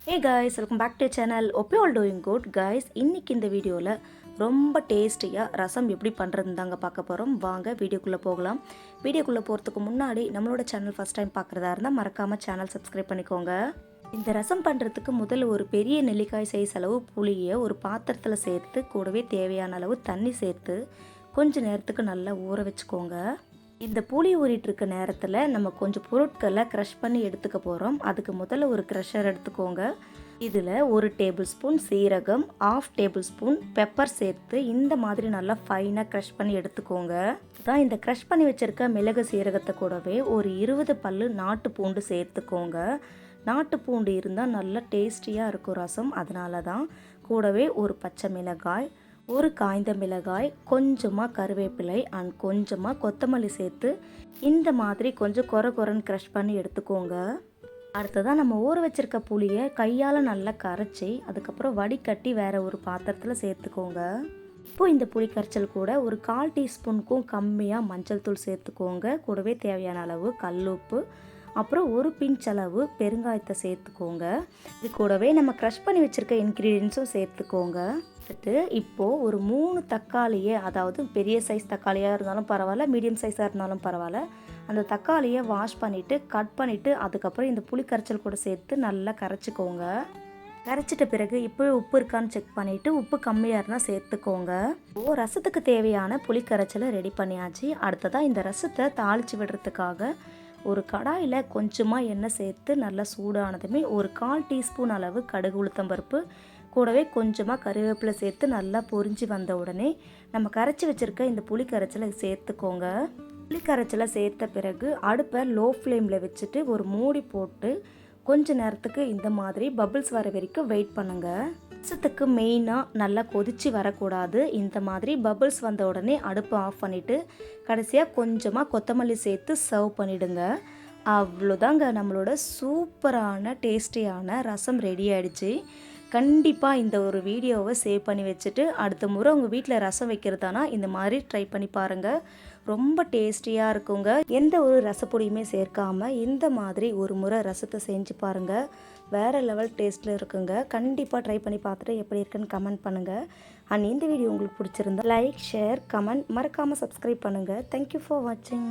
Hey guys, welcome back to channel. Hope you all doing good guys. இன்னைக்கு இந்த வீடியோவில் ரொம்ப டேஸ்டியாக ரசம் எப்படி பண்ணுறதுன்னு தாங்க பார்க்க போகிறோம். வாங்க வீடியோக்குள்ளே போகலாம். வீடியோக்குள்ளே போகிறதுக்கு முன்னாடி நம்மளோட சேனல் ஃபஸ்ட் டைம் பார்க்குறதா இருந்தால் மறக்காமல் சேனல் சப்ஸ்கிரைப் பண்ணிக்கோங்க. இந்த ரசம் பண்ணுறதுக்கு முதல்ல ஒரு பெரிய நெல்லிக்காய் சைஸ் அளவு புளியை ஒரு பாத்திரத்தில் சேர்த்து கூடவே தேவையான அளவு தண்ணி சேர்த்து கொஞ்சம் நேரத்துக்கு நல்லா ஊற வச்சுக்கோங்க. இந்த புளி ஊறிட்டு இருக்க நேரத்தில் நம்ம கொஞ்சம் பொருட்களை க்ரஷ் பண்ணி எடுத்துக்க போகிறோம். அதுக்கு முதல்ல ஒரு க்ரஷர் எடுத்துக்கோங்க. இதில் 1 டேபிள் ஸ்பூன் சீரகம், 1/2 டேபிள் ஸ்பூன் பெப்பர் சேர்த்து இந்த மாதிரி நல்லா ஃபைனாக க்ரஷ் பண்ணி எடுத்துக்கோங்க. தான் இந்த க்ரஷ் பண்ணி வச்சுருக்க மிளகு சீரகத்தை கூடவே ஒரு 20 பல்லு நாட்டு பூண்டு சேர்த்துக்கோங்க. நாட்டு பூண்டு இருந்தால் நல்லா டேஸ்டியாக இருக்கும் ரசம், அதனால தான். கூடவே ஒரு பச்சை மிளகாய், ஒரு காய்ந்த மிளகாய், கொஞ்சமாக கருவேப்பிலை அண்ட் கொஞ்சமாக கொத்தமல்லி சேர்த்து இந்த மாதிரி கொஞ்சம் கொரன்னு க்ரஷ் பண்ணி எடுத்துக்கோங்க. அடுத்ததான் நம்ம ஊற வச்சிருக்க புளியை கையால் நல்லா கரைச்சி அதுக்கப்புறம் வடிகட்டி வேற ஒரு பாத்திரத்தில் சேர்த்துக்கோங்க. இப்போ இந்த புளி கரைச்சல் கூட ஒரு 1/4 டீஸ்பூனுக்கும் கம்மியாக மஞ்சள் தூள் சேர்த்துக்கோங்க. கூடவே தேவையான அளவு கல்லுப்பு, அப்புறம் ஒரு பிஞ்ச் அளவு பெருங்காயத்தை சேர்த்துக்கோங்க. இது கூடவே நம்ம க்ரஷ் பண்ணி வச்சுருக்க இன்க்ரீடியன்ஸும் சேர்த்துக்கோங்க. இப்போது ஒரு 3 தக்காளியை, அதாவது பெரிய சைஸ் தக்காளியாக இருந்தாலும் பரவாயில்ல, மீடியம் சைஸாக இருந்தாலும் பரவாயில்ல, அந்த தக்காளியை வாஷ் பண்ணிவிட்டு கட் பண்ணிவிட்டு அதுக்கப்புறம் இந்த புளி கரைச்சல் கூட சேர்த்து நல்லா கரைச்சிக்கோங்க. கரைச்சிட்ட பிறகு இப்போ உப்பு இருக்கான்னு செக் பண்ணிவிட்டு உப்பு கம்மியாக இருந்தால் சேர்த்துக்கோங்க. ரசத்துக்கு தேவையான புளி கரைச்சலை ரெடி பண்ணியாச்சு. அடுத்ததாக இந்த ரசத்தை தாளித்து விடுறதுக்காக ஒரு கடாயில் கொஞ்சமாக எண்ணெய் சேர்த்து நல்லா சூடானதுமே ஒரு 1/4 டீஸ்பூன் அளவு கடுகு உளுத்தம்பருப்பு, கூடவே கொஞ்சமாக கருவேப்பிலை சேர்த்து நல்லா பொரிஞ்சு வந்த உடனே நம்ம கரைச்சி வச்சுருக்க இந்த புளி கரைச்சலை சேர்த்துக்கோங்க. புளி கரைச்சலை சேர்த்த பிறகு அடுப்பை லோ ஃப்ளேமில் வச்சுட்டு ஒரு மூடி போட்டு கொஞ்ச நேரத்துக்கு இந்த மாதிரி பபிள்ஸ் வர வரைக்கும் வெயிட் பண்ணுங்கள். ரசத்துக்கு மெயினாக நல்லா கொதித்து வரக்கூடாது. இந்த மாதிரி பபிள்ஸ் வந்த உடனே அடுப்பை ஆஃப் பண்ணிவிட்டு கடைசியாக கொஞ்சமாக கொத்தமல்லி சேர்த்து சர்வ் பண்ணிவிடுங்க. அவ்வளோதாங்க, நம்மளோட சூப்பரான டேஸ்டியான ரசம் ரெடி ஆகிடுச்சு. கண்டிப்பாக இந்த ஒரு வீடியோவை சேவ் பண்ணி வச்சுட்டு அடுத்த முறை உங்கள் வீட்டில் ரசம் வைக்கிறதானா இந்த மாதிரி ட்ரை பண்ணி பாருங்கள். ரொம்ப டேஸ்டியாக இருக்குங்க. எந்த ஒரு ரசப்பொடியுமே சேர்க்காமல் இந்த மாதிரி ஒரு முறை ரசத்தை செஞ்சு பாருங்கள். வேறு லெவல் டேஸ்ட்டில் இருக்குங்க. கண்டிப்பாக ட்ரை பண்ணி பார்த்துட்டு எப்படி இருக்குன்னு கமெண்ட் பண்ணுங்கள். அண்ட் இந்த வீடியோ உங்களுக்கு பிடிச்சிருந்தா லைக், ஷேர், கமெண்ட், மறக்காமல் சப்ஸ்கிரைப் பண்ணுங்கள். தேங்க்யூ ஃபார் வாட்சிங்.